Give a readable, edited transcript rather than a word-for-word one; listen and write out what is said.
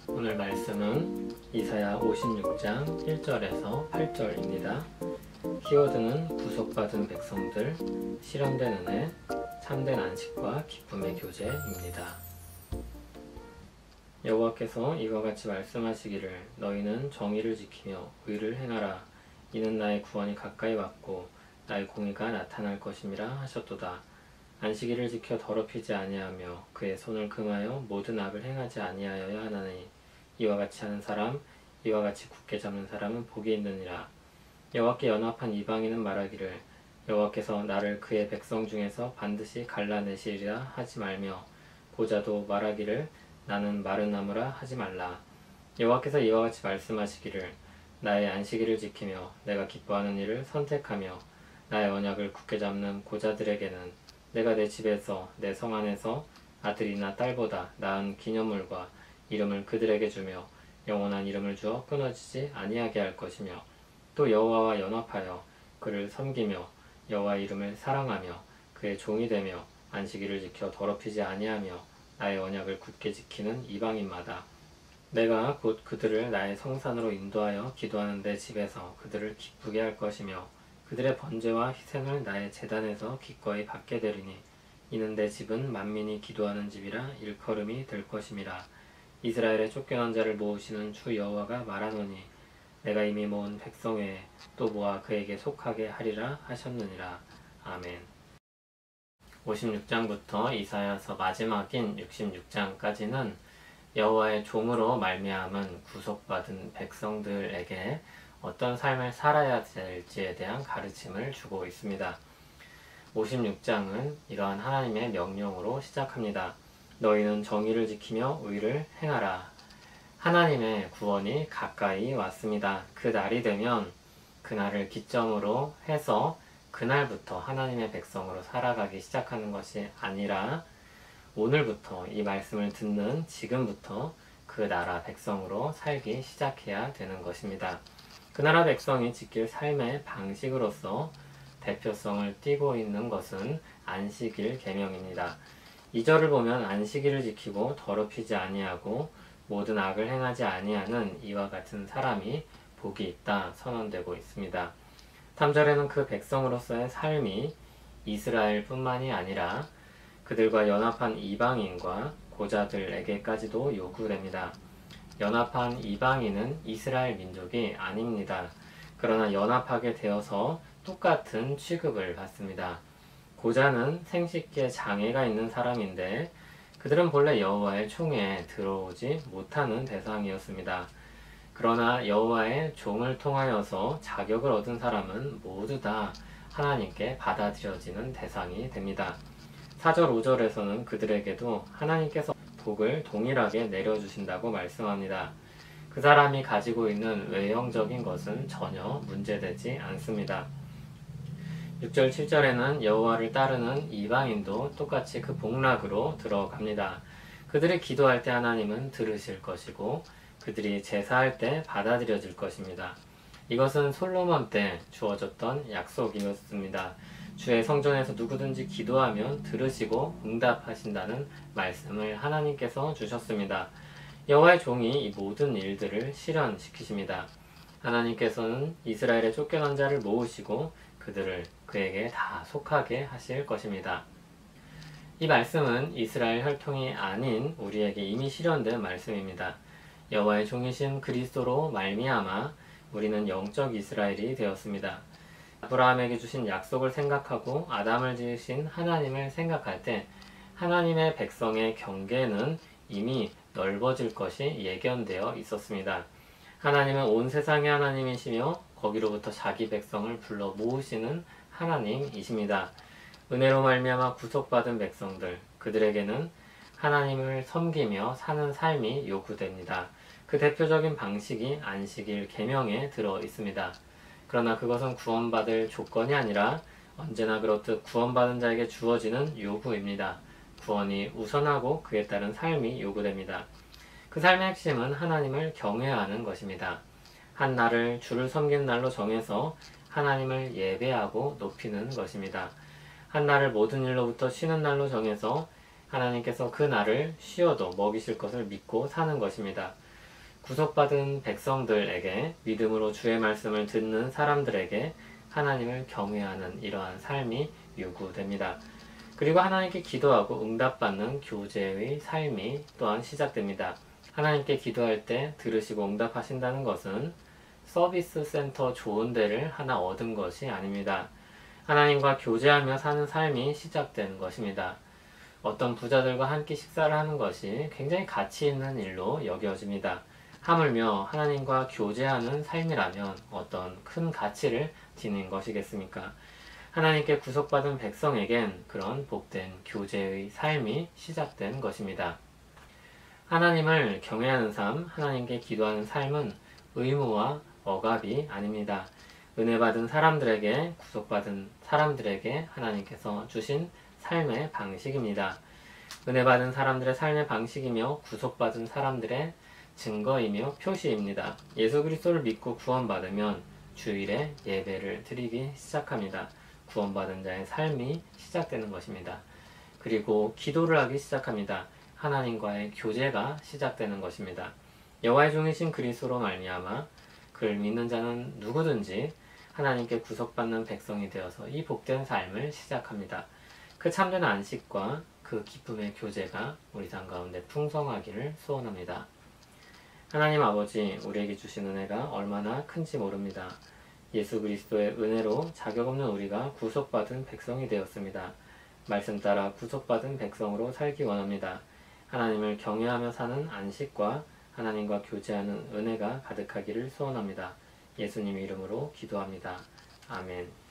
오늘 말씀은 이사야 56장 1절에서 8절입니다. 키워드는 구속받은 백성들, 실현된 은혜, 참된 안식과 기쁨의 교제입니다. 여호와께서 이와 같이 말씀하시기를 너희는 정의를 지키며 의를 행하라. 이는 나의 구원이 가까이 왔고 나의 공의가 나타날 것임이라 하셨도다. 안식일을 지켜 더럽히지 아니하며 그의 손을 금하여 모든 악을 행하지 아니하여야 하나니 이와 같이 하는 사람, 이와 같이 굳게 잡는 사람은 복이 있느니라. 여호와께 연합한 이방인은 말하기를 여호와께서 나를 그의 백성 중에서 반드시 갈라내시리라 하지 말며 보자도 말하기를 나는 마른 나무라 하지 말라. 여호와께서 이와 같이 말씀하시기를 나의 안식일을 지키며 내가 기뻐하는 일을 선택하며 나의 언약을 굳게 잡는 고자들에게는 내가 내 집에서 내 성 안에서 아들이나 딸보다 나은 기념물과 이름을 그들에게 주며 영원한 이름을 주어 끊어지지 아니하게 할 것이며 또 여호와와 연합하여 그를 섬기며 여호와의 이름을 사랑하며 그의 종이 되며 안식일을 지켜 더럽히지 아니하며 나의 언약을 굳게 지키는 이방인마다 내가 곧 그들을 나의 성산으로 인도하여 기도하는 내 집에서 그들을 기쁘게 할 것이며 그들의 번제와 희생을 나의 제단에서 기꺼이 받게 되리니 이는 내 집은 만민이 기도하는 집이라 일컬음이 될 것임이라. 이스라엘의 쫓겨난 자를 모으시는 주 여호와가 말하노니 내가 이미 모은 백성 외에 또 모아 그에게 속하게 하리라 하셨느니라. 아멘. 56장부터 이사야서 마지막인 66장까지는 여호와의 종으로 말미암은 구속받은 백성들에게 어떤 삶을 살아야 될지에 대한 가르침을 주고 있습니다. 56장은 이러한 하나님의 명령으로 시작합니다. 너희는 정의를 지키며 의를 행하라. 하나님의 구원이 가까이 왔습니다. 그 날이 되면 그날을 기점으로 해서 그날부터 하나님의 백성으로 살아가기 시작하는 것이 아니라 오늘부터 이 말씀을 듣는 지금부터 그 나라 백성으로 살기 시작해야 되는 것입니다. 그 나라 백성이 지킬 삶의 방식으로서 대표성을 띠고 있는 것은 안식일 계명입니다. 2절을 보면 안식일을 지키고 더럽히지 아니하고 모든 악을 행하지 아니하는 이와 같은 사람이 복이 있다 선언되고 있습니다. 3절에는 그 백성으로서의 삶이 이스라엘뿐만이 아니라 그들과 연합한 이방인과 고자들에게까지도 요구됩니다. 연합한 이방인은 이스라엘 민족이 아닙니다. 그러나 연합하게 되어서 똑같은 취급을 받습니다. 고자는 생식기에 장애가 있는 사람인데 그들은 본래 여호와의 총회에 들어오지 못하는 대상이었습니다. 그러나 여호와의 종을 통하여서 자격을 얻은 사람은 모두 다 하나님께 받아들여지는 대상이 됩니다. 4절 5절에서는 그들에게도 하나님께서 복을 동일하게 내려주신다고 말씀합니다. 그 사람이 가지고 있는 외형적인 것은 전혀 문제되지 않습니다. 6절 7절에는 여호와를 따르는 이방인도 똑같이 그 복락으로 들어갑니다. 그들이 기도할 때 하나님은 들으실 것이고 그들이 제사할 때 받아들여질 것입니다. 이것은 솔로몬 때 주어졌던 약속이었습니다. 주의 성전에서 누구든지 기도하면 들으시고 응답하신다는 말씀을 하나님께서 주셨습니다. 여호와의 종이 이 모든 일들을 실현시키십니다. 하나님께서는 이스라엘의 쫓겨난 자를 모으시고 그들을 그에게 다 속하게 하실 것입니다. 이 말씀은 이스라엘 혈통이 아닌 우리에게 이미 실현된 말씀입니다. 여호와의 종이신 그리스도로 말미암아 우리는 영적 이스라엘이 되었습니다. 아브라함에게 주신 약속을 생각하고 아담을 지으신 하나님을 생각할 때 하나님의 백성의 경계는 이미 넓어질 것이 예견되어 있었습니다. 하나님은 온 세상의 하나님이시며 거기로부터 자기 백성을 불러 모으시는 하나님이십니다. 은혜로 말미암아 구속받은 백성들, 그들에게는 하나님을 섬기며 사는 삶이 요구됩니다. 그 대표적인 방식이 안식일 계명에 들어 있습니다. 그러나 그것은 구원받을 조건이 아니라 언제나 그렇듯 구원받은 자에게 주어지는 요구입니다. 구원이 우선하고 그에 따른 삶이 요구됩니다. 그 삶의 핵심은 하나님을 경외하는 것입니다. 한 날을 주를 섬기는 날로 정해서 하나님을 예배하고 높이는 것입니다. 한 날을 모든 일로부터 쉬는 날로 정해서 하나님께서 그 날을 쉬어도 먹이실 것을 믿고 사는 것입니다. 구속받은 백성들에게 믿음으로 주의 말씀을 듣는 사람들에게 하나님을 경외하는 이러한 삶이 요구됩니다. 그리고 하나님께 기도하고 응답받는 교제의 삶이 또한 시작됩니다. 하나님께 기도할 때 들으시고 응답하신다는 것은 서비스 센터 좋은 데를 하나 얻은 것이 아닙니다. 하나님과 교제하며 사는 삶이 시작되는 것입니다. 어떤 부자들과 한 끼 식사를 하는 것이 굉장히 가치 있는 일로 여겨집니다. 하물며 하나님과 교제하는 삶이라면 어떤 큰 가치를 지닌 것이겠습니까? 하나님께 구속받은 백성에겐 그런 복된 교제의 삶이 시작된 것입니다. 하나님을 경외하는 삶, 하나님께 기도하는 삶은 의무와 억압이 아닙니다. 은혜 받은 사람들에게, 구속받은 사람들에게 하나님께서 주신 삶의 방식입니다. 은혜 받은 사람들의 삶의 방식이며 구속받은 사람들의 증거이며 표시입니다. 예수 그리스도를 믿고 구원받으면 주일에 예배를 드리기 시작합니다. 구원받은 자의 삶이 시작되는 것입니다. 그리고 기도를 하기 시작합니다. 하나님과의 교제가 시작되는 것입니다. 여호와의 종이신 그리스도로 말미암아 그를 믿는 자는 누구든지 하나님께 구속받는 백성이 되어서 이 복된 삶을 시작합니다. 그 참된 안식과 그 기쁨의 교제가 우리 삶 가운데 풍성하기를 소원합니다. 하나님 아버지, 우리에게 주신 은혜가 얼마나 큰지 모릅니다. 예수 그리스도의 은혜로 자격 없는 우리가 구속받은 백성이 되었습니다. 말씀 따라 구속받은 백성으로 살기 원합니다. 하나님을 경외하며 사는 안식과 하나님과 교제하는 은혜가 가득하기를 소원합니다. 예수님 이름으로 기도합니다. 아멘.